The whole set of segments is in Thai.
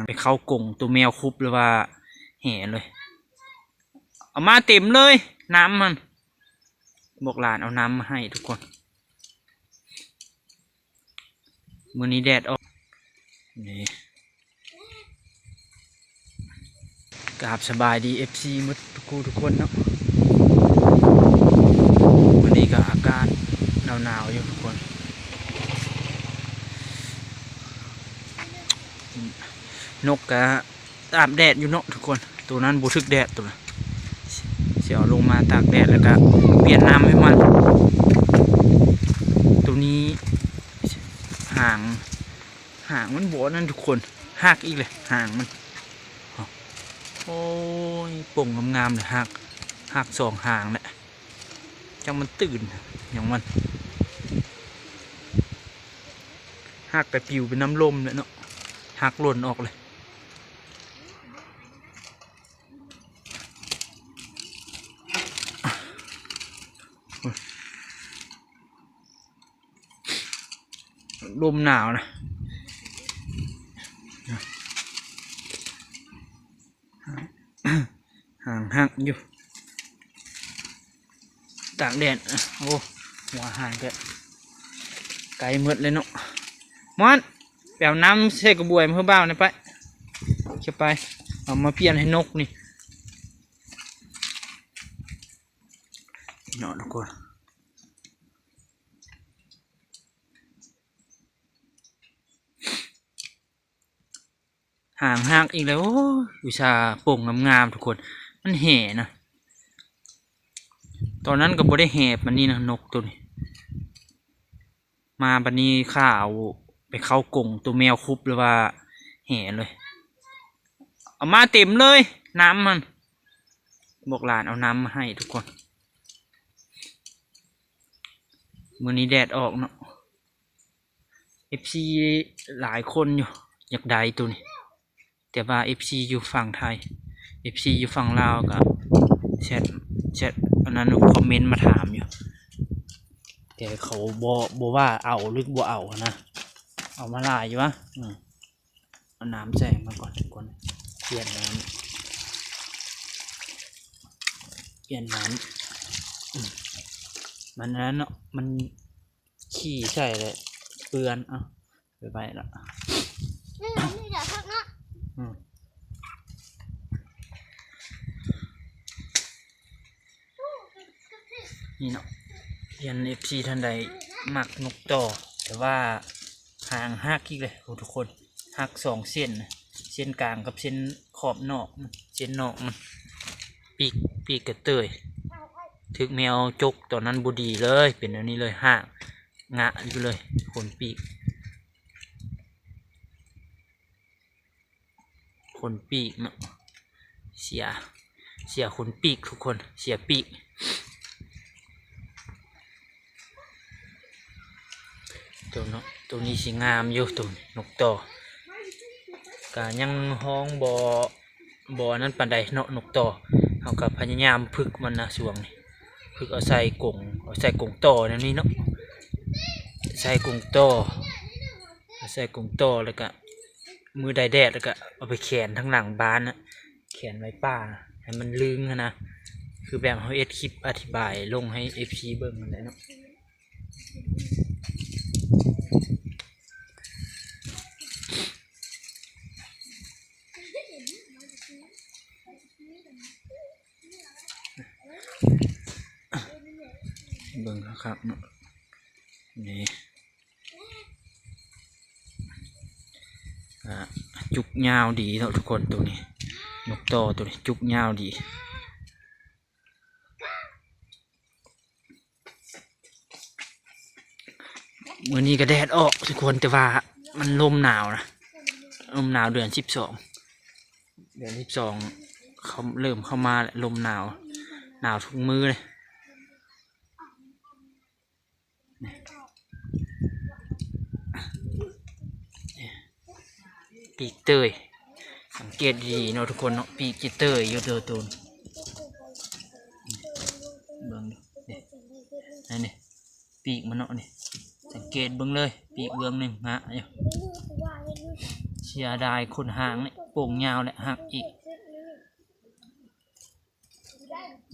ไปเข้ากรงตัวแมวคุบหรือว่าแห่เลยเอามาเต็มเลยน้ำมันบอกหลานเอาน้ำมาให้ทุกคนมื้อนี้แดดออกนี่กราบสบายดี FC มุดทุกคนเนาะวันนี้ก็อากาศหนาวอยู่ทุกคนนกกะอาบแดดอยู่เนาะทุกคนตัวนั้นบูทึกแดดตัวนั้นเสียวลงมาตากแดดแล้วก็เปลี่ยนน้ำให้มันตัวนี้หางมันบวนั่นทุกคนหักอีกเลยหางมันโอ้ยป่งงามๆเลยหักสองหางแหละจังมันตื่นอย่างมันหักแต่ปิวเป็นน้ำลมเลยเนาะหักหล่นออกเลยลมหนาวนะห่างอยู่ตากแดดโอ้หัวหายไปไกลหมดเลยเนาะมันแปลวน้ำใส่กระบวยมาเพื่อบ้านะไปจะไปเอามาเปลี่ยนให้นกนี่เนาะทุกคนห่างอีกแล้วโอ้วิชาโป่งงามๆทุกคนมันแห่นะตอนนั้นก็บ่ได้แห่มันนี่นะนกตัวนี้มาบันนี้ข้าวไปเข้ากรงตัวแมวคุบหรือว่าแห่เลยเอามาเต็มเลยน้ำมันบอกหลานเอาน้ำมาให้ทุกคนมื้อนี้แดดออกเนาะ FC หลายคนอยู่อยากได้ตัวนี้แต่ว่า FC อยู่ฝั่งไทย FC อยู่ฝั่งลาวก็แชทอันนั้นคอมเมนต์มาถามอยู่แต่เขาบ่ว่าเอาหรือบ่เอานะเอามาลายอยู่วะเอาน้ำใส่มาก่อนทุกคนเปลี่ยนน้ำมันนั้นเนาะมันขี้ใส่เลยเปื้อนไปละนี่เดี๋ยวทักนะนี่เนาะยัน FC ท่านใดมักนกต่อแต่ว่าหางหักอีกเลยทุกคนหักสองเส้นเส้นกลางกับเส้นขอบนอกเส้นนอกมันปีกกระเตยถึกแมวจกตอนนั้นบุดีเลยเป็นอันนี้เลยห่างงะอยู่เลยขนปีกเนาะเสียขนปีกทุกคนเสียปีกตัวนี้สีงามอยู่ตัวนกต่อกะยังห้องบ่อนั้นปานใดเนาะนกต่อเขากับพยายามฝึกมันนะช่วงนี้ฝึกเอาใส่กรงต่อนั่นนี่เนาะใส่กรงต่อแล้วก็มือใดแดดแล้วก็เอาไปแขวนทั้งหลังบ้านนะแขวนไว้ป่าให้มันลึงนะคือแบบเขาคลิปอธิบายลงให้ FC เบิ่งมันได้เนาะเบิ่งครับเนาะนี่จุกยาวดีเนาะทุกคนตัวนี้นกต่อตัวนี้จุกยาวดีมื้อนี้ก็แดดออกทุกคนแต่ว่ามันลมหนาวนะลมหนาวเดือน12เขาเริ่มเข้ามาแล้วลมหนาวทุกมื้อเลยปีกเตยสังเกตดีเนาะทุกคนเนาะปีกเตยอยู่ตัวตูนเบิ่งนี่ปีกมันเนาะนี่สังเกตเบิ่งเลยปีกเบื้องหนึ่งฮะอยู่ เสียดายคนหางเนี่ยโป่งยาวแหละหักอีก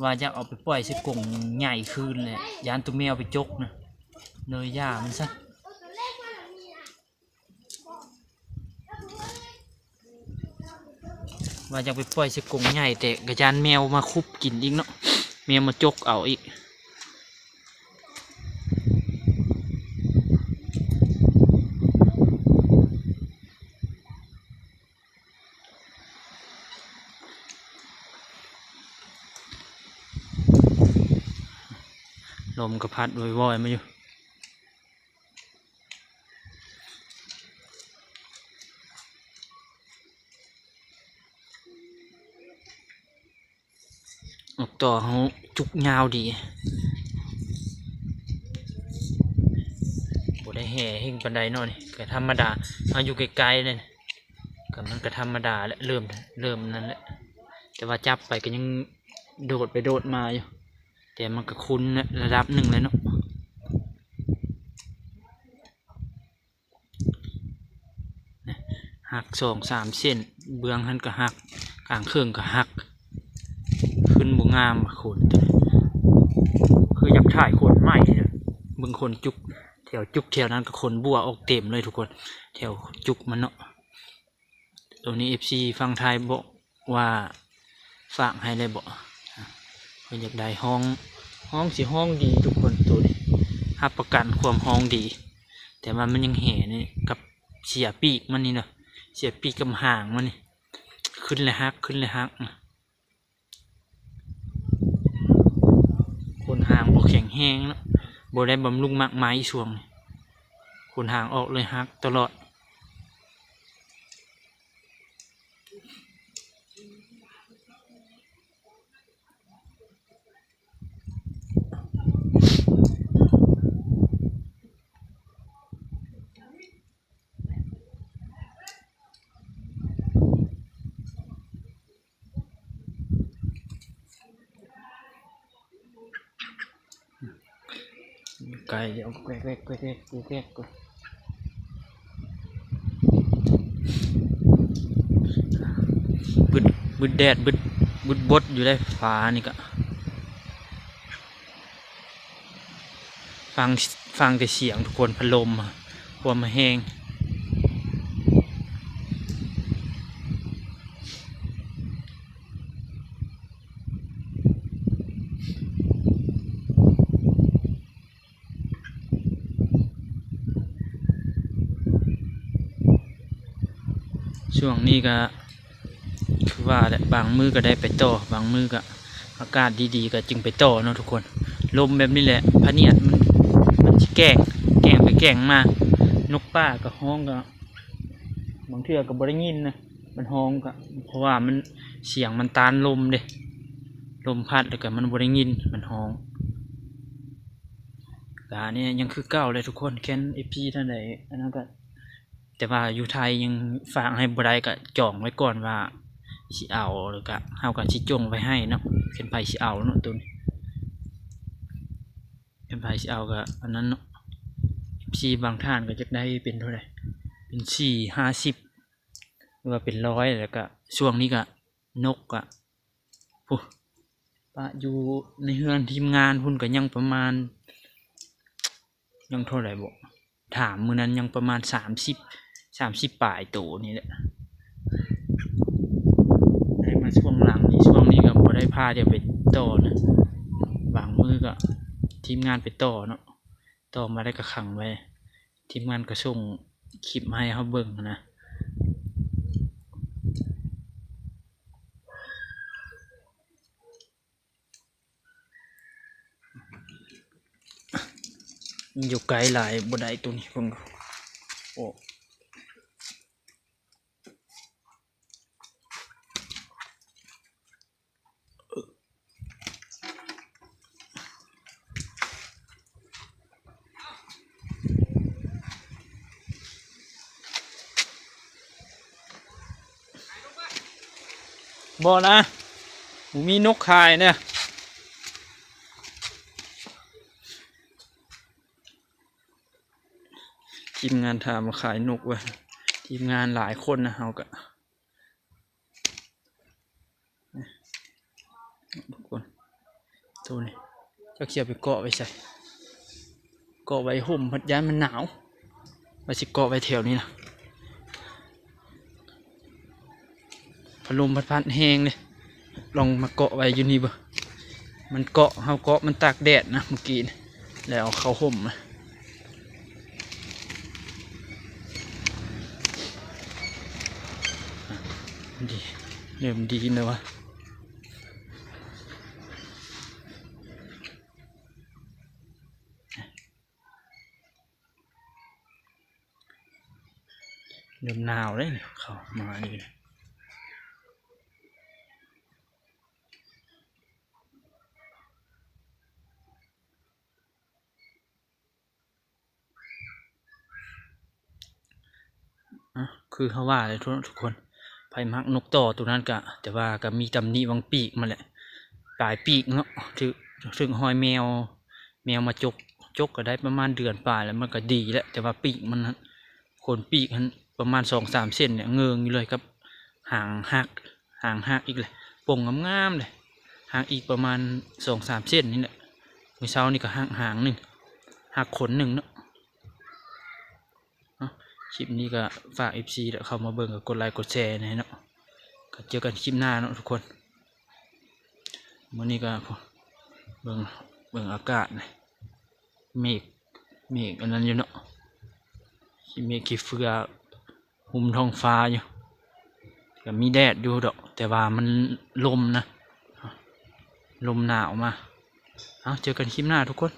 ว่าจะเอาไปปล่อยสิกงใหญ่คืนเลยยานตัวแมวไปจกนะเนยย่ามันซะว่าจะไปปล่อยสิกงใหญ่แต่กระยานแมวมาคุบกินอีกเนาะแมวมาจกเอาอีกลมกระพัดว่อยๆมาอยู่ออกต่อเขาจุกยาวดีบ่ได้แห่เฮงปันไดเนาะนี่ก็ธรรมดาเอาอยู่ไกลๆเลยก็มันก็ธรรมดาและเริ่มนั่นแหละแต่ว่าจับไปก็ยังโดดไปโดดมาอยู่แต่มันก็คุ้นระดับหนึ่งเลยเนาะหัก2-3 เส้นเบื้องหันก็หักกลางเครื่องก็หักขึ้นบุงามขนคืออยากถ่ายขนใหม่เนี่ยบึงคนจุกแถวจุกแถวนั้นก็ขนบัวออกเต็มเลยทุกคนแถวจุกมันเนาะตัวนี้ FC ฟังไทยบอกว่าฝากให้เลยบอกเพิ่นอยากได้ห้องสิห้องดีทุกคนตัวนี้รับประกันความห้องดีแต่ว่ามันยังแห่นี่กับเสียปีกมันนี่เนาะเสียปีกกับหางมันนี่ขึ้นเลยฮักคนหางบ่แข็งแห้งเนาะบ่ได้บำรุงมากมายช่วงคนหางออกเลยฮักตลอดไก่เดี๋ยวแกกบึดแดดบึดบดอยู่ได้ฟ้านี่ก็ฟังแต่เสียงทุกคนพัดลมความมาแห้งช่วงนี้ก็คือว่าแหละบางมือก็ได้ไปต่อบางมือก็อากาศดีๆก็จึงไปต่อเนาะทุกคนลมแบบนี้แหละพะเนียดมันแกล้งไปแกล้งมานกป้าก็ห้องก็บางเทื่อก็บ่ได้ยินนะมันห้องก็เพราะว่ามันเสียงมันต้านลมเด้ลมพัดแล้วก็มันบ่ได้ยินมันห้องกาเนี่ยยังคือเก่าเลยทุกคนแค่น FP เท่าไหร่อันนั้นก็แต่ว่าอยู่ไทยยังฝากให้บ่ได้ก็จองไว้ก่อนว่าสิเอาหรือก็เฮาก็สิจงไว้ให้เนาะเข็นไผสิเอาเนาะตัวนี้เข็นไผสิเอาก็อันนั้นเนาะ FP บางท่านก็จะได้เป็นเท่าไหร่เป็น4-50หรือว่าเป็น100แล้วก็ช่วงนี้ก็นกก็โอ้ปะอยู่ในเฮือนทีมงานพุ่นก็ยังประมาณยังเท่าไหร่บ่ถามมื้อนั้นยังประมาณ30ปลายโตนี่แหละได้มาช่วงหลังนี่ช่วงนี้ก็บ่ได้พาเดี๋ยวไปต่อนะบางมือก็ทีมงานไปต่อเนาะต่อมาได้ก็ขังไว้ทีมงานก็ส่งคลิปมาให้เขาเบิ่งนะอยู่ไกลหลายบ่ได้ตัวนี้ผมโอ้บ่นะมีนกคายเนี่ยทีมงานทามาขายนกไว้ ทีมงานหลายคนนะเฮาก็ทุกคนตัวนี้จะเขี่ยไปเกาะไว้ใส่เกาะไว้ห่มพัดย้ายมันหนาวไปสิเกาะไว้แถวนี้นะพัดลมพัดแห้งเลยลองมาเกาะไว้อยู่นี่บ่มันเกาะเฮาเกาะมันตากแดดนะเมื่อกี้แล้วเอาเข้าห่มนะดีเริ่มดีเลยวะเริ่มหนาวเลยเข้ามานี่เลยคือเขาว่าเลยทุกคนไผมักนกต่อตัวนั้นกะแต่ว่าก็มีตำหนิบางปีกมาแหละปลายปีกเนาะถึงหอยแมวมาจกก็ได้ประมาณเดือนปลายแล้วมันก็ดีแล้วแต่ว่าปีกมันขนปีกมันประมาณ2-3 เซนเนี่ยเงืองอยู่เลยครับหางหักอีกเลยป่งงามๆเลยหางอีกประมาณ2-3 เซนนี่แหละเมื่อเช้านี่ก็หางหนึ่งหักขนหนึ่งเนาะคลิปนี้ก็ฝาก FC แล้วเข้ามาเบิ่งกับกดไลค์กดแชร์นะเนาะก็เจอกันคลิปหน้าเนาะทุกคนวันนี้ก็เบิ่งอากาศนะเมฆอันนั้นอยู่เนาะเมฆขี้เฟือหุ้มท้องฟ้าอยู่ก็มีแดดอยู่ดอกแต่ว่ามันลมนะลมหนาวมาเอาเจอกันคลิปหน้าทุกคน